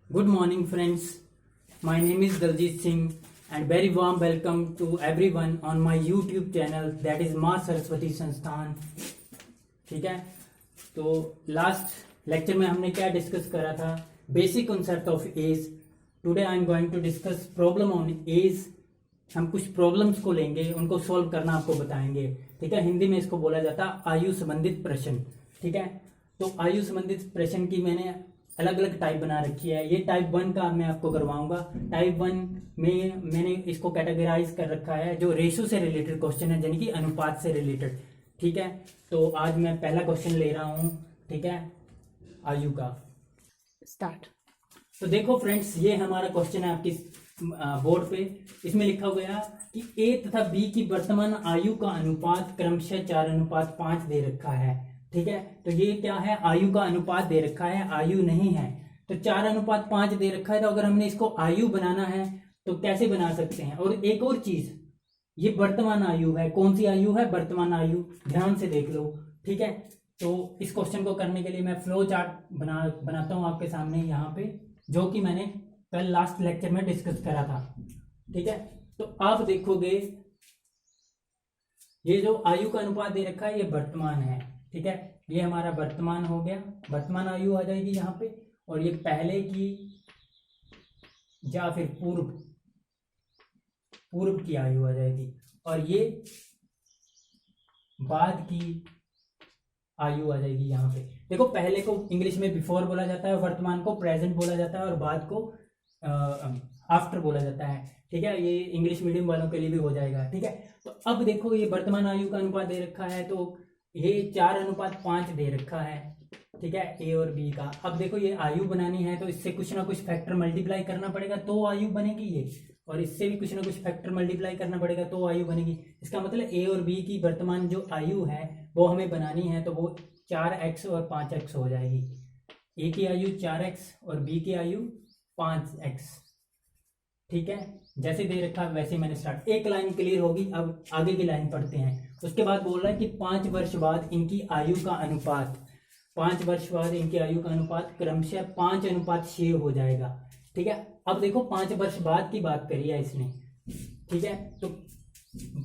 Good morning, friends. My name is Daljit Singh, and very warm welcome to everyone on my YouTube channel, that is माँ सरस्वती संस्थान. ठीक है, तो last lecture में हमने क्या डिस्कस करा था? Basic concept of age. Today I am going to discuss problem on age. हम कुछ प्रॉब्लम्स को लेंगे, उनको सॉल्व करना आपको बताएंगे. ठीक है, हिंदी में इसको बोला जाता है आयु संबंधित प्रश्न. ठीक है, तो आयु संबंधित प्रश्न की मैंने अलग अलग टाइप बना रखी है. ये टाइप 1 का मैं आपको करवाऊंगा. टाइप 1 में मैंने इसको कैटेगराइज कर रखा है जो रेशो से रिलेटेड क्वेश्चन है, यानी कि अनुपात से रिलेटेड. ठीक है, तो आज मैं पहला क्वेश्चन ले रहा हूं. ठीक है, आयु का. स्टार्ट. तो देखो फ्रेंड्स, ये हमारा क्वेश्चन है आपकी बोर्ड पे. इसमें लिखा गया कि ए तथा बी की वर्तमान आयु का अनुपात क्रमशः 4:5 दे रखा है. ठीक है, तो ये क्या है? आयु का अनुपात दे रखा है, आयु नहीं है. तो 4:5 दे रखा है, तो अगर हमने इसको आयु बनाना है तो कैसे बना सकते हैं? और एक और चीज, ये वर्तमान आयु है. कौन सी आयु है? वर्तमान आयु. ध्यान से देख लो. ठीक है, तो इस क्वेश्चन को करने के लिए मैं फ्लो चार्ट बनाता हूं आपके सामने यहाँ पे, जो कि मैंने कल लास्ट लेक्चर में डिस्कस करा था. ठीक है, तो आप देखोगे ये जो आयु का अनुपात दे रखा है ये वर्तमान है. ठीक है, ये हमारा वर्तमान हो गया, वर्तमान आयु आ जाएगी यहाँ पे. और ये पहले की या फिर पूर्व की आयु आ जाएगी. और ये बाद की आयु आ जाएगी यहाँ पे. देखो, पहले को इंग्लिश में बिफोर बोला जाता है, वर्तमान को प्रेजेंट बोला जाता है, और बाद को आफ्टर बोला जाता है. ठीक है, ये इंग्लिश मीडियम वालों के लिए भी हो जाएगा. ठीक है, तो अब देखो ये वर्तमान आयु का अनुपात दे रखा है, तो ये 4:5 दे रखा है. ठीक है, ए और बी का. अब देखो ये आयु बनानी है तो इससे कुछ ना कुछ फैक्टर मल्टीप्लाई करना पड़ेगा तो आयु बनेगी ये, और इससे भी कुछ ना कुछ फैक्टर मल्टीप्लाई करना पड़ेगा तो आयु बनेगी. इसका मतलब ए और बी की वर्तमान जो आयु है वो हमें बनानी है, तो वो 4x और 5x हो जाएगी. ए की आयु 4x और बी की आयु 5x. ठीक है, जैसे दे रखा है वैसे मैंने स्टार्ट. एक लाइन क्लियर होगी. अब आगे की लाइन पढ़ते हैं. उसके बाद बोल रहा है कि 5 वर्ष बाद इनकी आयु का अनुपात, 5 वर्ष बाद इनकी आयु का अनुपात क्रमशः 5:6 हो जाएगा. ठीक है, अब देखो 5 वर्ष बाद की बात करी है इसने. ठीक है, तो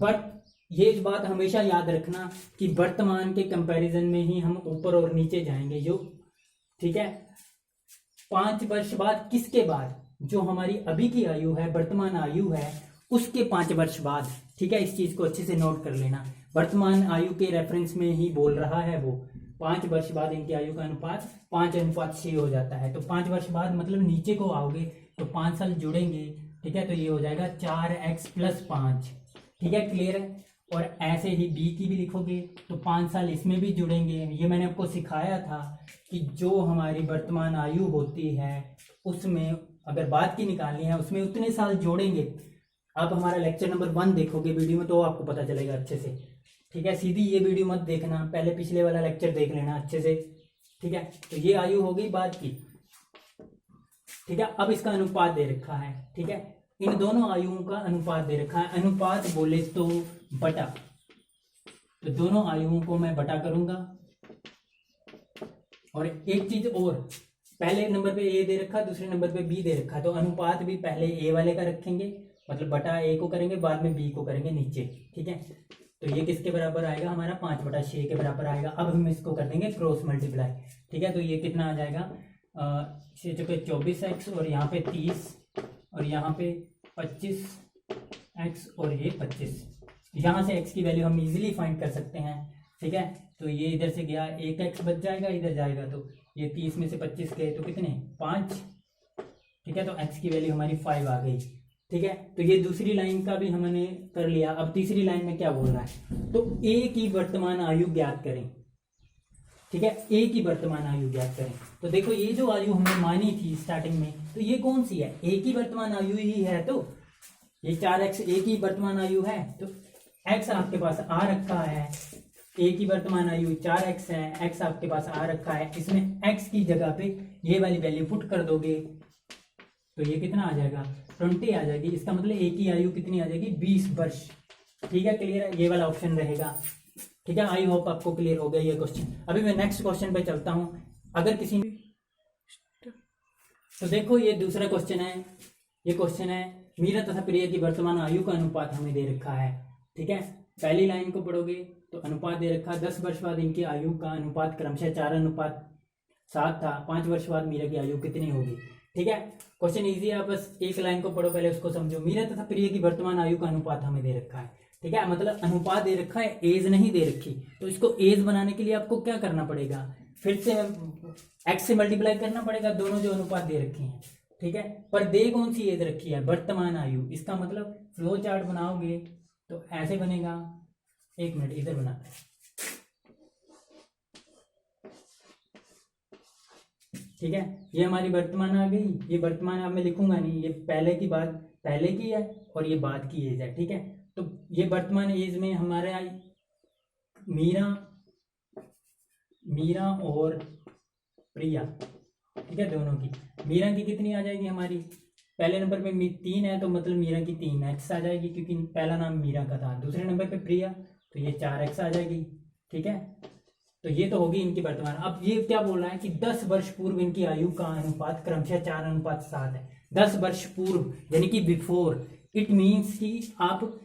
बट ये बात हमेशा याद रखना कि वर्तमान के कंपैरिजन में ही हम ऊपर और नीचे जाएंगे जो. ठीक है, 5 वर्ष बाद किसके बाद? जो हमारी अभी की आयु है, वर्तमान आयु है, उसके 5 वर्ष बाद. ठीक है, इस चीज को अच्छे से नोट कर लेना. वर्तमान आयु के रेफरेंस में ही बोल रहा है वो. 5 वर्ष बाद इनकी आयु का अनुपात 5:6 हो जाता है. तो 5 वर्ष बाद मतलब नीचे को आओगे तो 5 साल जुड़ेंगे. ठीक है, तो ये हो जाएगा 4x + 5. ठीक है, क्लियर है. और ऐसे ही बी की भी लिखोगे तो 5 साल इसमें भी जुड़ेंगे. ये मैंने आपको सिखाया था कि जो हमारी वर्तमान आयु होती है उसमें अगर बाद की निकालनी है उसमें उतने साल जोड़ेंगे. आप हमारा लेक्चर नंबर 1 देखोगे वीडियो में तो आपको पता चलेगा अच्छे से. ठीक है, सीधी ये वीडियो मत देखना, पहले पिछले वाला लेक्चर देख लेना अच्छे से. ठीक है, तो ये आयु हो गई बाद की. ठीक है, अब इसका अनुपात दे रखा है. ठीक है, इन दोनों आयुओं का अनुपात दे रखा है. अनुपात बोले तो बटा, तो दोनों आयुओं को मैं बटा करूंगा. और एक चीज और, पहले नंबर पे ए दे रखा, दूसरे नंबर पे बी दे रखा, तो अनुपात भी पहले ए वाले का रखेंगे, मतलब बटा ए को करेंगे, बाद में बी को करेंगे नीचे. ठीक है, तो ये किसके बराबर आएगा? हमारा 5/6 के बराबर आएगा. अब हम इसको कर देंगे क्रॉस मल्टीप्लाई. ठीक है, तो ये कितना आ जाएगा? 24x और यहाँ पे 30 और यहाँ पे 25x और ये 25. यहाँ से x की वैल्यू हम इजीली फाइंड कर सकते हैं. ठीक है, तो ये इधर से गया, 1x बच जाएगा, इधर जाएगा, तो ये 30 में से 25 गए तो कितने? 5. ठीक है, तो x की वैल्यू हमारी 5 आ गई. ठीक है, तो ये दूसरी लाइन का भी हमने कर लिया. अब तीसरी लाइन में क्या बोल रहा है? तो a की वर्तमान आयु ज्ञात करें. ठीक है, a की वर्तमान आयु ज्ञात करें. तो देखो ये जो आयु हमने मानी थी स्टार्टिंग में, तो ये कौन सी है? a की वर्तमान आयु ही है. तो ये 4x a की वर्तमान आयु है, तो x आपके पास आ रखा है. a की वर्तमान आयु 4x है, x आपके पास आ रखा है. इसमें x की जगह पे ये वाली वैल्यू पुट कर दोगे तो ये कितना आ जाएगा? 20 आ जाएगी. इसका मतलब a की आयु कितनी आ जाएगी? 20 वर्ष. ठीक है, क्लियर है. ये वाला ऑप्शन रहेगा. ठीक है, आई होप आपको क्लियर हो गया ये क्वेश्चन. अभी मैं नेक्स्ट क्वेश्चन पे चलता हूं. अगर किसी तो देखो ये दूसरा क्वेश्चन है, ये क्वेश्चन है मीरा तथा प्रिया की वर्तमान आयु का अनुपात हमें दे रखा है। ठीक है, पहली लाइन को पढ़ोगे तो अनुपात दे रखा 10 वर्ष बाद इनकी आयु का अनुपात क्रमशः 4:7 था। 5 वर्ष बाद मीरा की आयु कितनी होगी। ठीक है, क्वेश्चन इजी है, बस एक लाइन को पढ़ो, पहले उसको समझो। मीरा तथा प्रिया की वर्तमान आयु का अनुपात हमें दे रखा है। ठीक है, मतलब अनुपात दे रखा है, एज नहीं दे रखी। तो इसको एज बनाने के लिए आपको क्या करना पड़ेगा, फिर से एक्स से मल्टीप्लाई करना पड़ेगा, दोनों जो अनुपात दे रखे हैं। ठीक है, पर दे कौन सी एज रखी है, वर्तमान आयु। इसका मतलब फ्लो चार्ट बनाओगे तो ऐसे बनेगा। एक मिनट इधर बनाते हैं। ठीक है, ये हमारी वर्तमान आ गई। ये वर्तमान अब मैं लिखूंगा नहीं, ये पहले की बात पहले की है और ये बाद की एज है। ठीक है, तो ये वर्तमान एज में हमारे मीरा और प्रिया, ठीक है, दोनों की। मीरा की कितनी आ जाएगी हमारी, पहले नंबर पे 3 है तो मतलब मीरा की 3x आ जाएगी, क्योंकि पहला नाम मीरा का था। दूसरे नंबर पे प्रिया, तो ये 4x आ जाएगी। ठीक है, तो ये तो होगी इनकी वर्तमान। अब ये क्या बोल रहा है कि 10 वर्ष पूर्व इनकी आयु का अनुपात क्रमशः 4:7 है। 10 वर्ष पूर्व यानी कि बिफोर, इट मीन्स कि आप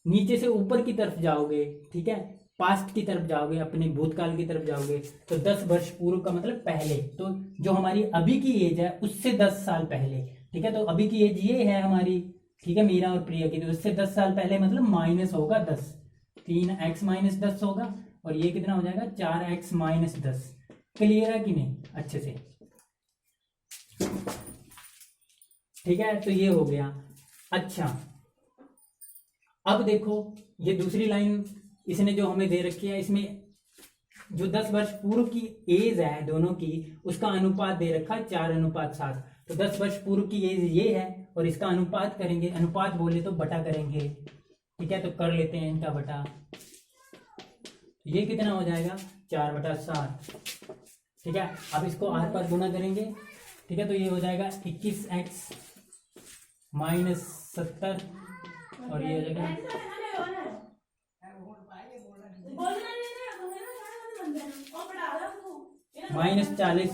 नीचे से ऊपर की तरफ जाओगे। ठीक है, पास्ट की तरफ जाओगे, अपने भूतकाल की तरफ जाओगे, तो 10 वर्ष पूर्व का मतलब पहले। तो जो हमारी अभी की एज है उससे 10 साल पहले। ठीक है, तो अभी की एज ये है हमारी, ठीक है, मीरा और प्रिया की, तो उससे 10 साल पहले मतलब माइनस होगा 10, 3x - 10 होगा, और ये कितना हो जाएगा 4x - 10। क्लियर है कि नहीं अच्छे से। ठीक है, तो ये हो गया। अच्छा, अब देखो ये दूसरी लाइन इसने जो हमें दे रखी है, इसमें जो 10 वर्ष पूर्व की एज है दोनों की, उसका अनुपात दे रखा है 4:7। तो 10 वर्ष पूर्व की एज ये है और इसका अनुपात करेंगे, अनुपात बोले तो बटा करेंगे। ठीक है, तो कर लेते हैं इनका बटा। ये कितना हो जाएगा 4/7। ठीक है, अब इसको आर पार गुना करेंगे। ठीक है, तो ये हो जाएगा 21x - 70, और ये हो जाएगा -40।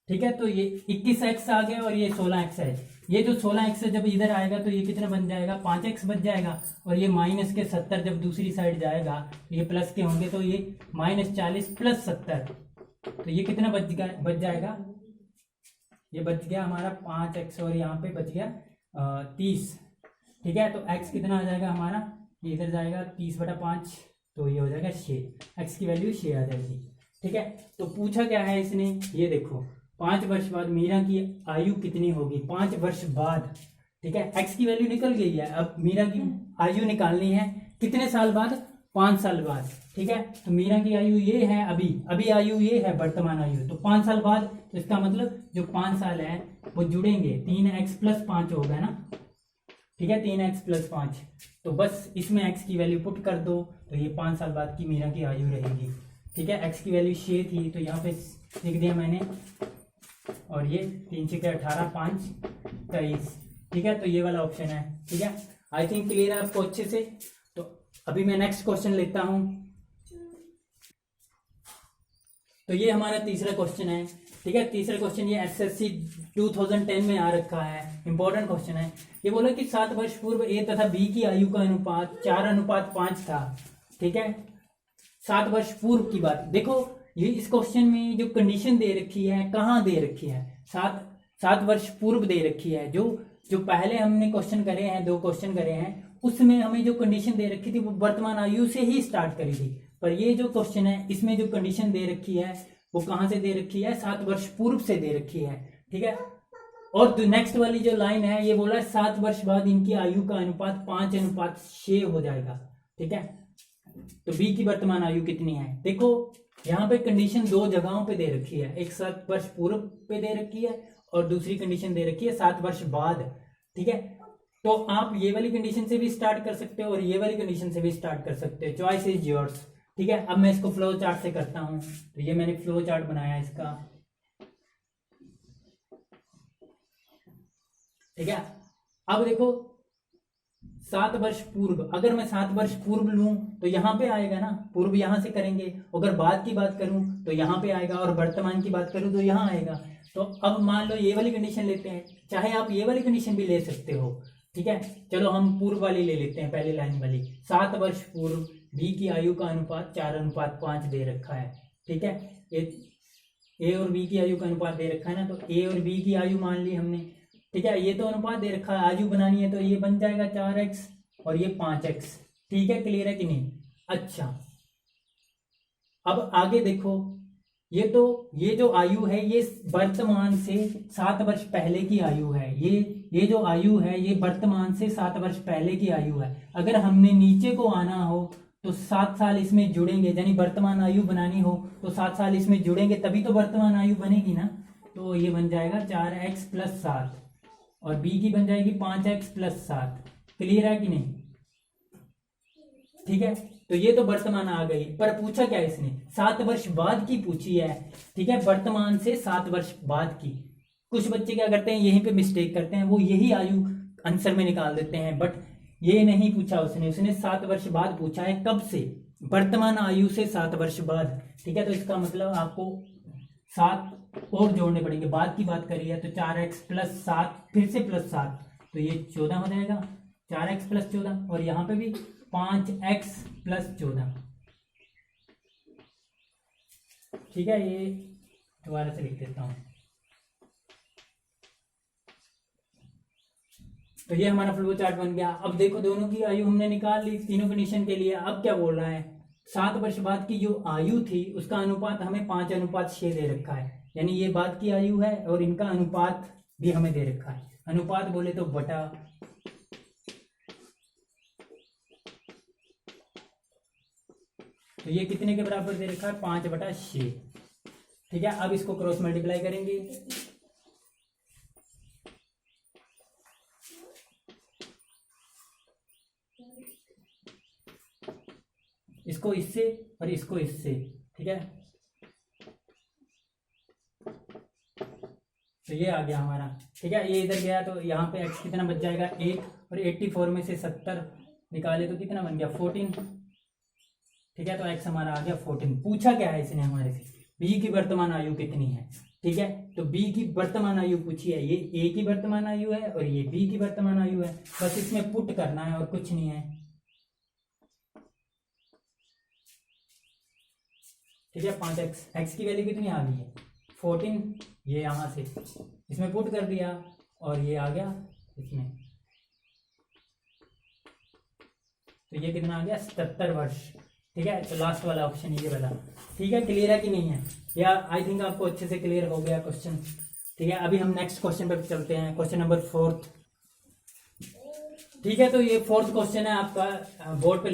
ठीक है, तो ये 21x आ गया और ये 16x है। ये जो 16x है जब इधर आएगा तो ये कितना बन जाएगा 5x बच जाएगा, और ये -70 जब दूसरी साइड जाएगा ये प्लस के होंगे, तो ये -40 + 70, तो ये कितना बच जाएगा, ये बच गया हमारा 5x, और यहाँ पे बच गया 30। ठीक है, तो x कितना आ जाएगा हमारा, ये इधर जाएगा 30/5, तो ये हो जाएगा 6। x की वैल्यू 6 आ जाएगी। ठीक है, तो पूछा क्या है इसने, ये देखो 5 वर्ष बाद मीरा की आयु कितनी होगी, 5 वर्ष बाद। ठीक है, x की वैल्यू निकल गई है, अब मीरा की आयु निकालनी है कितने साल बाद, 5 साल बाद। ठीक है, तो मीरा की आयु ये है, अभी आयु ये है वर्तमान आयु, तो 5 साल बाद, तो इसका मतलब जो 5 साल है वो जुड़ेंगे, 3x + 5 होगा ना। ठीक है, 3x + 5, तो बस इसमें x की वैल्यू पुट कर दो, तो ये 5 साल बाद की मीरा की आयु रहेगी। ठीक है, x की वैल्यू 6 थी तो यहाँ पे लिख दिया मैंने, और ये 3 6 18, 5 23। ठीक है, तो ये वाला ऑप्शन है। ठीक है, आई थिंक क्लियर है आपको अच्छे से। तो अभी मैं नेक्स्ट क्वेश्चन लेता हूं। तो ये हमारा तीसरा क्वेश्चन है। ठीक है, तीसरा क्वेश्चन ये एसएससी 2010 में आ रखा है, इंपॉर्टेंट क्वेश्चन है। ये बोला कि 7 वर्ष पूर्व ए तथा बी की आयु का अनुपात 4:5 था। ठीक है, 7 वर्ष पूर्व की बात देखो, ये इस क्वेश्चन में जो कंडीशन दे रखी है कहाँ दे रखी है, 7 वर्ष पूर्व दे रखी है। जो पहले हमने क्वेश्चन करे हैं, 2 क्वेश्चन करे हैं, उसमें हमें जो कंडीशन दे रखी थी वो वर्तमान आयु से ही स्टार्ट करी थी। पर ये जो क्वेश्चन है इसमें जो कंडीशन दे रखी है वो कहाँ से दे रखी है, 7 वर्ष पूर्व से दे रखी है। ठीक है, और नेक्स्ट वाली जो लाइन है ये बोला 7 वर्ष बाद इनकी आयु का अनुपात 5:6 हो जाएगा। ठीक है, तो बी की वर्तमान आयु कितनी है, देखो यहाँ पे कंडीशन 2 जगहों पे दे रखी है, एक 7 वर्ष पूर्व पे दे रखी है और दूसरी कंडीशन दे रखी है 7 वर्ष बाद। ठीक है, तो आप ये वाली कंडीशन से भी स्टार्ट कर सकते हो और ये वाली कंडीशन से भी स्टार्ट कर सकते हो, चॉइस इज योर्स। ठीक है, अब मैं इसको फ्लो चार्ट से करता हूं। तो ये मैंने फ्लो चार्ट बनाया इसका। ठीक है, अब देखो 7 वर्ष पूर्व, अगर मैं 7 वर्ष पूर्व लूं तो यहाँ पे आएगा ना, पूर्व यहाँ से करेंगे। अगर बाद की बात करूं तो यहाँ पे आएगा, और वर्तमान की बात करूं तो यहाँ आएगा। तो अब मान लो ये वाली कंडीशन लेते हैं, चाहे आप ये वाली कंडीशन भी ले सकते हो, ठीक है। चलो हम पूर्व वाली ले लेते हैं, पहली लाइन वाली। 7 वर्ष पूर्व बी की आयु का अनुपात 4:5 दे रखा है, ठीक है। ए और बी की आयु का अनुपात दे रखा है ना, तो ए और बी की आयु मान ली हमने, ठीक है। ये तो अनुपात दे रखा है, आयु बनानी है तो ये बन जाएगा 4x और ये 5x, ठीक है। क्लियर है कि नहीं? अच्छा, अब आगे देखो, ये जो आयु है ये वर्तमान से 7 वर्ष पहले की आयु है। ये जो आयु है ये वर्तमान से 7 वर्ष पहले की आयु है। अगर हमने नीचे को आना हो तो 7 साल इसमें जुड़ेंगे, यानी वर्तमान आयु बनानी हो तो 7 साल इसमें जुड़ेंगे, तभी तो वर्तमान आयु बनेगी ना। तो ये बन जाएगा 4x + 7 और बी की बन जाएगी 5x + 7। क्लियर है कि नहीं? ठीक है, तो ये तो वर्तमान आ गई, पर पूछा क्या इसने? 7 वर्ष बाद की पूछी है, ठीक है। वर्तमान से 7 वर्ष बाद की। कुछ बच्चे क्या करते हैं, यहीं पे मिस्टेक करते हैं, वो यही आयु आंसर में निकाल देते हैं, बट ये नहीं पूछा उसने 7 वर्ष बाद पूछा है। कब से? वर्तमान आयु से 7 वर्ष बाद, ठीक है। तो इसका मतलब आपको 7 और जोड़ने पड़ेंगे, बाद की बात करी है तो 4x + 7 फिर से +7, तो ये 14 हो जाएगा। 4x + 14 और यहाँ पे भी 5x + 14, ठीक है। ये दोबारा से लिख देता हूं। तो ये हमारा फ्लो चार्ट बन गया। अब देखो दोनों की आयु हमने निकाल ली तीनों कंडीशन के लिए। अब क्या बोल रहा है? 7 वर्ष बाद की जो आयु थी उसका अनुपात हमें 5:6 दे रखा है, यानी ये बाद की आयु है और इनका अनुपात भी हमें दे रखा है। अनुपात बोले तो बटा, तो ये कितने के बराबर दे रखा है? 5/6, ठीक है। अब इसको क्रॉस मल्टीप्लाई करेंगे, इसको इससे और इसको इससे, ठीक है। तो ये आ गया हमारा, ठीक है। ये इधर गया तो यहाँ पे x कितना बच जाएगा? 8, और 84 में से 70 निकाले तो कितना बन गया? 14, ठीक है। तो x हमारा आ गया 14। पूछा क्या है इसने हमारे से? b की वर्तमान आयु कितनी है, ठीक है। तो b की वर्तमान आयु पूछी है, ये a की वर्तमान आयु है और ये b की वर्तमान आयु है, बस इसमें पुट करना है और कुछ नहीं है, ठीक है। 5x, x की वैल्यू कितनी आ गई है? 14, ये यहां से इसमें पुट कर दिया और ये आ गया इसमें, तो ये कितना आ गया? 77 वर्ष, ठीक है। तो लास्ट वाला ऑप्शन ये वाला, ठीक है। क्लियर है कि नहीं है? या आई थिंक आपको अच्छे से क्लियर हो गया क्वेश्चन, ठीक है। अभी हम नेक्स्ट क्वेश्चन पे चलते हैं, क्वेश्चन नंबर 4, ठीक है। तो ये 4th क्वेश्चन है आपका, बोर्ड पे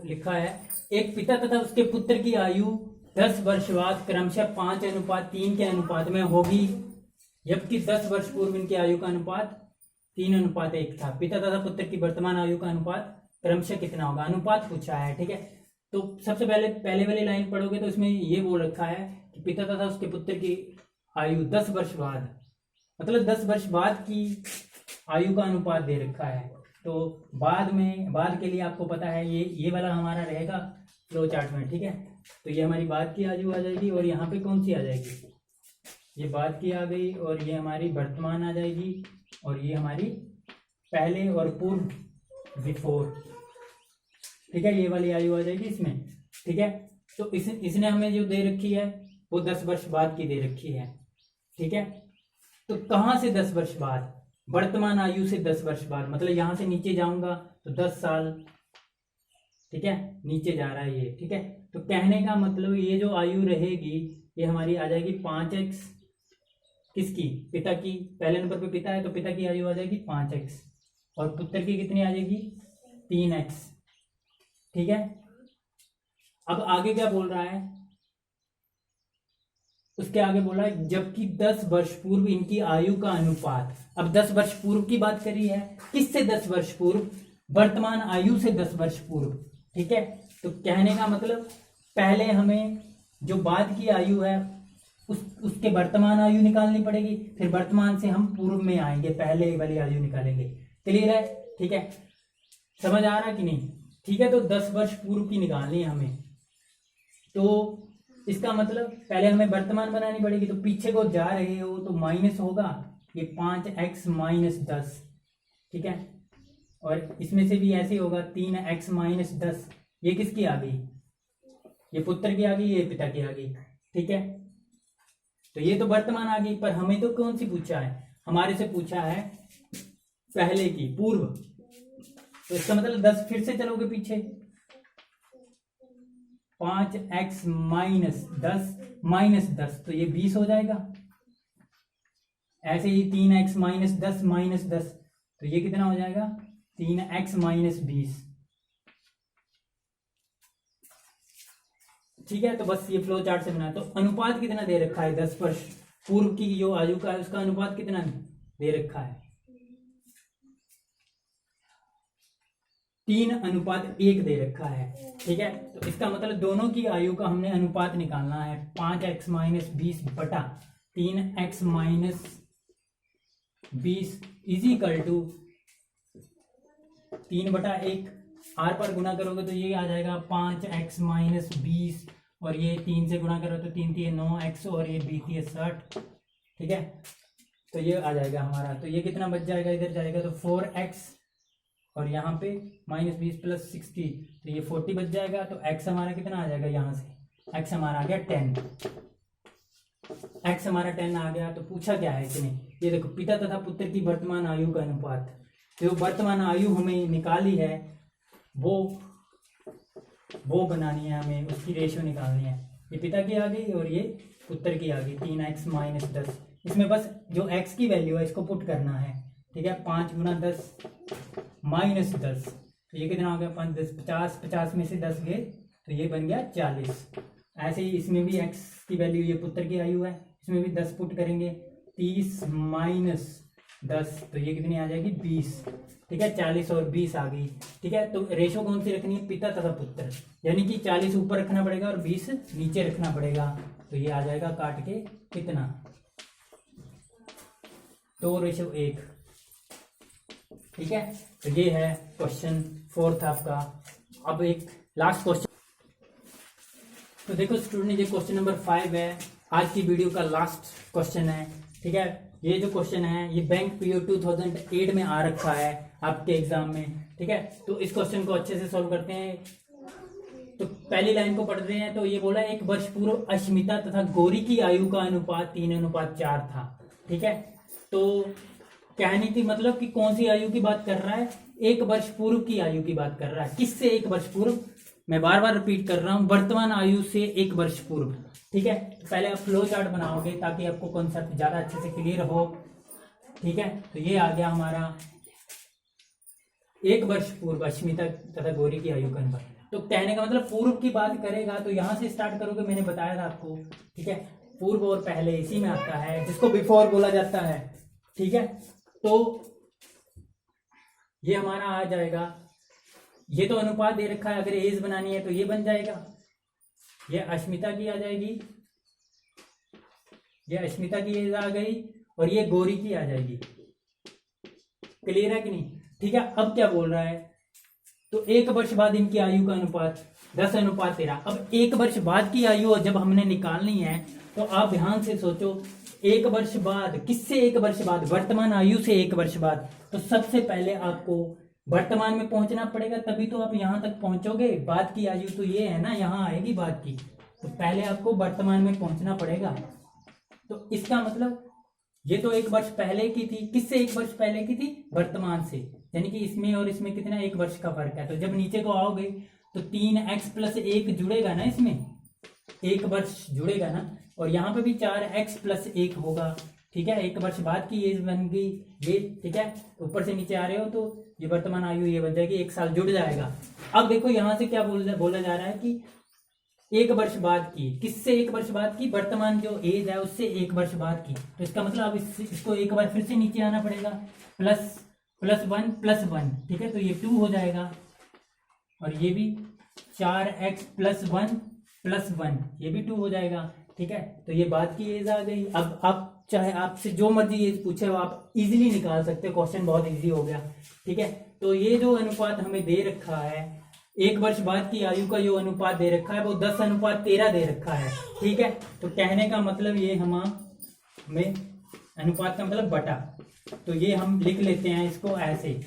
लिखा है, एक पिता तथा उसके पुत्र की आयु 10 वर्ष बाद क्रमशः 5:3 के अनुपात में होगी, जबकि 10 वर्ष पूर्व इनकी आयु का अनुपात 3:1 था। पिता तथा पुत्र की वर्तमान आयु का अनुपात क्रमशः कितना होगा? अनुपात पूछा है, ठीक है। तो सबसे पहले वाली लाइन पढ़ोगे तो इसमें ये बोल रखा है कि पिता तथा उसके पुत्र की आयु 10 वर्ष बाद, मतलब 10 वर्ष बाद की आयु का अनुपात दे रखा है। तो बाद के लिए आपको पता है ये वाला हमारा रहेगा फ्लो चार्ट में, ठीक है। तो ये हमारी बाद की आयु आ जाएगी और यहाँ पे कौन सी आ जाएगी? ये बाद की आ गई और ये हमारी वर्तमान आ जाएगी और ये हमारी पहले और पूर्व, बिफोर, ठीक है। ये वाली आयु आ जाएगी इसमें, ठीक है। तो इसने हमें जो दे रखी है वो 10 वर्ष बाद की दे रखी है, ठीक है। तो कहाँ से 10 वर्ष बाद? वर्तमान आयु से 10 वर्ष बाद, मतलब यहां से नीचे जाऊंगा तो 10 साल, ठीक है, नीचे जा रहा है ये, ठीक है। तो कहने का मतलब ये जो आयु रहेगी ये हमारी आ जाएगी 5x, किसकी? पिता की। पहले नंबर पे पिता है तो पिता की आयु आ जाएगी 5x और पुत्र की कितनी आ जाएगी? 3x, ठीक है। अब आगे क्या बोल रहा है? उसके आगे बोला है जबकि 10 वर्ष पूर्व इनकी आयु का अनुपात। अब 10 वर्ष पूर्व की बात करी है, किससे 10 वर्ष पूर्व? वर्तमान आयु से 10 वर्ष पूर्व, ठीक है। तो कहने का मतलब पहले हमें जो बाद की आयु है उसके वर्तमान आयु निकालनी पड़ेगी, फिर वर्तमान से हम पूर्व में आएंगे, पहले वाली आयु निकालेंगे। क्लियर है? ठीक है। समझ आ रहा कि नहीं? ठीक है, तो 10 वर्ष पूर्व की निकालनी है हमें। तो इसका मतलब पहले हमें वर्तमान बनानी पड़ेगी, तो पीछे को जा रहे हो तो माइनस होगा ये 5x माइनस 10, ठीक है। और इसमें से भी ऐसे होगा 3x माइनस 10, ये किसकी आ गई? ये पुत्र की आ गई, ये पिता की आ गई, ठीक है। तो ये तो वर्तमान आ गई, पर हमें तो कौन सी पूछा है? हमारे से पूछा है पहले की, पूर्व। तो इसका मतलब 10 फिर से चलोगे पीछे, 5x माइनस 10 तो ये 20 हो जाएगा। ऐसे ही 3x माइनस 10 तो ये कितना हो जाएगा? 3x माइनस 20, ठीक है। तो बस ये फ्लो चार्ट से बना। तो अनुपात कितना दे रखा है? 10 वर्ष पूर्व की जो आयु का है उसका अनुपात कितना दे रखा है? 3:1 दे रखा है, ठीक है। तो इसका मतलब दोनों की आयु का हमने अनुपात निकालना है। 5x माइनस 20 बटा 3x minus 20 is equal to 3/1। Are पर गुना करोगे तो ये आ जाएगा 5x माइनस 20, और ये 3 से गुणा करो तो 3 3 9x, और ये 20 60, ठीक है। तो ये आ जाएगा हमारा। तो ये कितना बच जाएगा? इधर जाएगा तो 4x, और यहाँ पे माइनस 20 प्लस 60, तो ये 40 बच जाएगा। तो x हमारा कितना आ जाएगा? यहाँ से x हमारा आ गया 10, x हमारा 10 आ गया। तो पूछा क्या है इसने? ये देखो, पिता तथा पुत्र की वर्तमान आयु का अनुपात। जो वर्तमान आयु हमें निकाली है वो बनानी है हमें, उसकी रेशियो निकालनी है। ये पिता की आ गई और ये पुत्र की आ गई, 3x माइनस 10। इसमें बस जो x की वैल्यू है इसको पुट करना है, ठीक है। 5 गुना 10 माइनस 10, तो ये कितना हो गया? 5 10 50, 50 में से 10 गए तो ये बन गया 40। ऐसे ही इसमें भी x की वैल्यू, ये पुत्र की आयु है, इसमें भी 10 पुट करेंगे, 30 माइनस 10, तो ये कितनी आ जाएगी? 20, ठीक है। 40 और 20 आ गई, ठीक है। तो रेशो कौन सी रखनी है? पिता तथा पुत्र, यानी कि 40 ऊपर रखना पड़ेगा और 20 नीचे रखना पड़ेगा। तो ये आ जाएगा काट के कितना? 2:1, ठीक है। तो ये है क्वेश्चन 4 आपका। अब एक लास्ट क्वेश्चन, तो देखो स्टूडेंट, ये क्वेश्चन नंबर 5 है, आज की वीडियो का लास्ट क्वेश्चन है, ठीक है। ये जो क्वेश्चन है ये बैंक पीओ 2008 में आ रखा है आपके एग्जाम में, ठीक है। तो इस क्वेश्चन को अच्छे से सॉल्व करते हैं। तो पहली लाइन को पढ़ रहे हैं। तो ये बोला 1 वर्ष पूर्व अश्मिता तथा गौरी की आयु का अनुपात 3:4 था, ठीक है। तो कहनी थी मतलब कि कौन सी आयु की बात कर रहा है? 1 वर्ष पूर्व की आयु की बात कर रहा है। किससे 1 वर्ष पूर्व? मैं बार बार रिपीट कर रहा हूं, वर्तमान आयु से 1 वर्ष पूर्व, ठीक है। पहले आप फ्लो चार्ट बनाओगे ताकि आपको कॉन्सेप्ट ज्यादा अच्छे से क्लियर हो, ठीक है। तो ये आ गया हमारा 1 वर्ष पूर्व अश्मिता तथा गौरी की आयु का अनुपात। तो कहने का मतलब पूर्व की बात करेगा तो यहां से स्टार्ट करोगे, मैंने बताया था आपको, ठीक है। पूर्व और पहले इसी में आता है, जिसको बिफोर बोला जाता है, ठीक है। तो ये हमारा आ जाएगा, ये तो अनुपात दे रखा है, अगर एज बनानी है तो ये बन जाएगा, ये अश्मिता की आ जाएगी, ये अश्मिता की एज आ गई, और ये गौरी की आ जाएगी। क्लियर है कि नहीं? ठीक है। अब क्या बोल रहा है? तो 1 वर्ष बाद इनकी आयु का अनुपात 10:13। अब 1 वर्ष बाद की आयु जब हमने निकालनी है तो आप ध्यान से सोचो, 1 वर्ष बाद, किससे 1 वर्ष बाद? वर्तमान आयु से 1 वर्ष बाद। तो सबसे पहले आपको वर्तमान में पहुंचना पड़ेगा, तभी तो आप यहां तक पहुंचोगे। बाद की आयु तो ये है ना, यहां आएगी बाद की, तो पहले आपको वर्तमान में पहुंचना पड़ेगा। तो इसका मतलब ये तो 1 वर्ष पहले की थी, किससे 1 वर्ष पहले की थी? वर्तमान से, यानी कि इसमें और इसमें कितना 1 वर्ष का फर्क है। तो जब नीचे को आओगे तो 3x + 1 जुड़ेगा ना, इसमें 1 वर्ष जुड़ेगा ना, और यहाँ पे भी 4x + 1 होगा, ठीक है। 1 वर्ष बाद की एज बन गई ये, ठीक है। ऊपर से नीचे आ रहे हो तो ये वर्तमान आयु ये बन जाएगी, 1 साल जुड़ जाएगा। अब देखो यहाँ से क्या बोला जा रहा है कि 1 वर्ष बाद की, किससे 1 वर्ष बाद की? वर्तमान जो एज है उससे 1 वर्ष बाद की। तो इसका मतलब अब इसको एक बार फिर से नीचे आना पड़ेगा, +1 + 1, ठीक है। तो ये 2 हो जाएगा, और ये भी 4x + 1 + 1, ये भी 2 हो जाएगा। ठीक है, तो ये बात की एज आ गई। अब आप चाहे आपसे जो मर्जी एज पूछे वो आप इजीली निकाल सकते हो, क्वेश्चन बहुत इजी हो गया। ठीक है, तो ये जो अनुपात हमें दे रखा है, 1 वर्ष बाद की आयु का जो अनुपात दे रखा है वो 10:13 दे रखा है। ठीक है, तो कहने का मतलब ये हमें अनुपात का मतलब बटा, तो ये हम लिख लेते हैं इसको ऐसे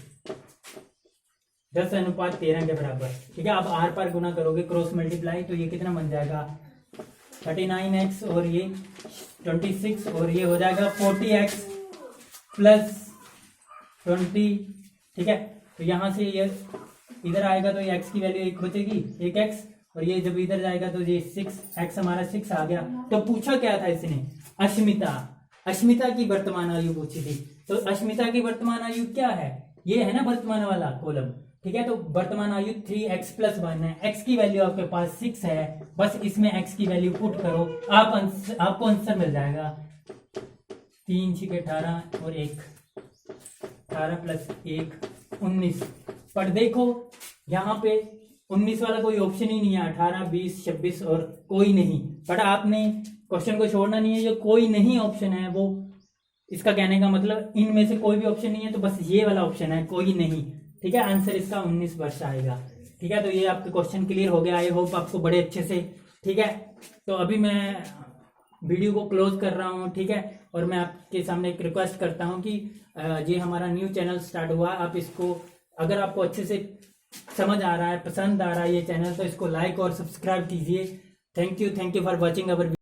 10:13 के बराबर। ठीक है, आप आर पार गुना करोगे क्रॉस मल्टीप्लाई, तो ये कितना बन जाएगा 39x और ये 26 और ये हो जाएगा 40x प्लस 20। ठीक है, तो यहां से ये इधर आएगा तो ये x की वैल्यू 1 बचेगी, 1x, और ये जब इधर जाएगा तो ये 6x हमारा 6 आ गया। तो पूछा क्या था इसने, अश्मिता की वर्तमान आयु पूछी थी। तो अश्मिता की वर्तमान आयु क्या है, ये है ना वर्तमान वाला कॉलम। ठीक है, तो वर्तमान आयु 3x + 1 है, x की वैल्यू आपके पास 6 है, बस इसमें x की वैल्यू पुट करो, आपको आंसर मिल जाएगा 3 × 18 और 1 18 + 1 19। पर देखो यहाँ पे 19 वाला कोई ऑप्शन ही नहीं है, 18 20 26 और कोई नहीं। बट आपने क्वेश्चन को छोड़ना नहीं है, जो कोई नहीं ऑप्शन है वो, इसका कहने का मतलब इनमें से कोई भी ऑप्शन नहीं है, तो बस ये वाला ऑप्शन है कोई नहीं। ठीक है, आंसर इसका 19 वर्ष आएगा। ठीक है, तो ये आपके क्वेश्चन क्लियर हो गया, आई होप आपको बड़े अच्छे से। ठीक है, तो अभी मैं वीडियो को क्लोज कर रहा हूँ। ठीक है, और मैं आपके सामने एक रिक्वेस्ट करता हूँ कि ये हमारा न्यू चैनल स्टार्ट हुआ, आप इसको, अगर आपको अच्छे से समझ आ रहा है, पसंद आ रहा है ये चैनल, तो इसको लाइक और सब्सक्राइब कीजिए। Thank you for watching our